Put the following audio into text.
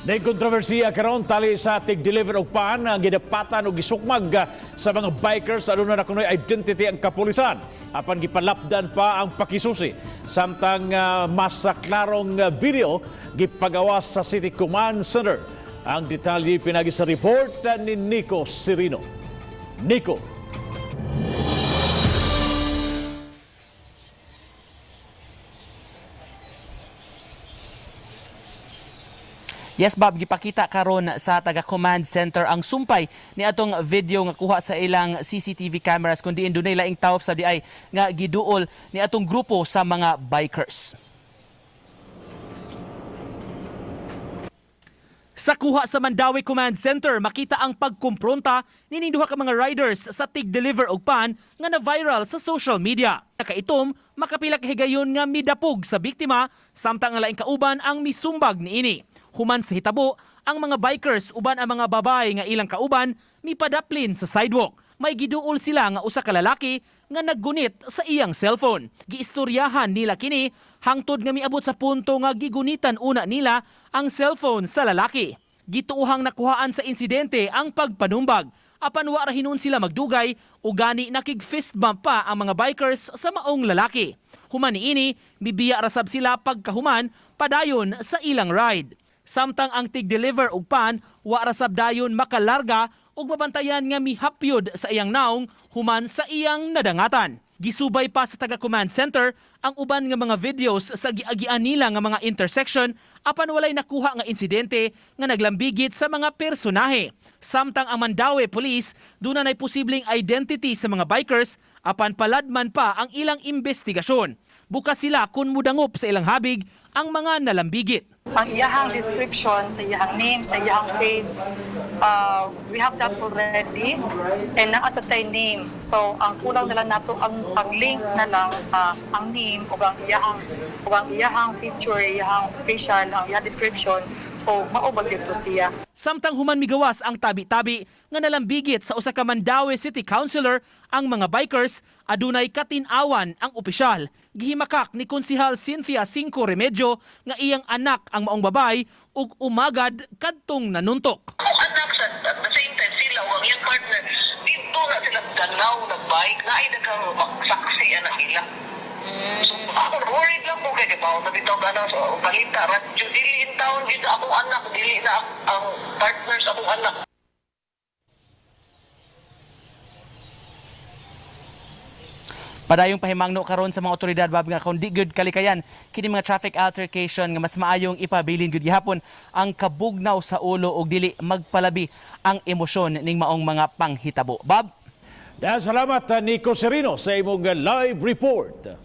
May kontrobersiya karon tali sa tig-deliver og paan ang gidapatan og gisukmag sa mga bikers aduna na kunoy identity ang kapulisan apan gipalapdan pa ang pakisusi samtang mas klarong video gipagawas sa City Command Center. Ang detalye pinagi sa report ni Nico Sirino. Nico. Yes, Bob, gipakita karon sa taga-command center ang sumpay ni atong video nga kuha sa ilang CCTV cameras kundi dunay laing tawop sa diay nga giduol ni atong grupo sa mga bikers. Sa Kuha sa Mandaue Command Center, makita ang pagkumpronta ni duha ka mga riders sa tig-deliver og pan nga na-viral sa social media. Nakaitom, makapila ka higayon nga midapog sa biktima samtang ang laing kauban ang misumbag niini. Human sa hitabo, ang mga bikers uban ang mga babae nga ilang kauban mipadaplin sa sidewalk. May giduol sila nga usa ka lalaki nga naggunit sa iyang cellphone. Giistoryahan nila kini hangtod nga miabot sa punto nga gigunitan una nila ang cellphone sa lalaki. Gituuhang nakuhaan sa insidente ang pagpanumbag. Apan wa ra hinon sila magdugay ug gani nakig-fist bump pa ang mga bikers sa maong lalaki. Human niini, bibiya ra sab sila pagkahuman padayon sa ilang ride. Samtang ang tig-deliver og pan, wa ra sab dayon makalarga ug mabantayan nga mihapyod sa iyang naong human sa iyang nadangatan. Gisubay pa sa taga-command center ang uban nga mga videos sa giagian nila nga mga intersection apan walay nakuha nga insidente nga naglambigit sa mga personahe. Samtang ang Mandaue Police duna nay posibleng identity sa mga bikers apan paladman pa ang ilang investigasyon. Bukas sila kun mudangop sa ilang habig ang mga nalambigit. Ang iyahang description, sa iyahang name, sa iyahang face, we have that already and naa sa tay name. So ang kulang na lang nato ang pag-link na lang sa ang name o ang iyahang feature, iyahang facial, ang iyahang description o maubag dito siya. Samtang human migawas ang tabi-tabi nga nalambigit sa usa ka Mandaue City Councilor ang mga bikers, adunay katin-awan ang opisyal. Gihimakak ni Konsehal Cynthia Cinco Remedyo nga iyang anak ang maong babay ug umagad kadtong nanuntok. Ang anak sa same time sila o ang iyang partner dito na sila dalaw nagbike na ay nagsaksi anak nila. So, ako worried lang po kaya ba na bitaw ka na sa balita radyo dili in town dito akong anak dili na ang partners akong anak. Padayong pahimangno karon sa mga otoridad bab nga kung di good kalikayan kini mga traffic altercation nga mas maayong ipabilin gud gihapon ang kabugnaw sa ulo ug dili magpalabi ang emosyon ning maong mga panghitabo. Bob, Salamat Nico Sirino sa imong live report.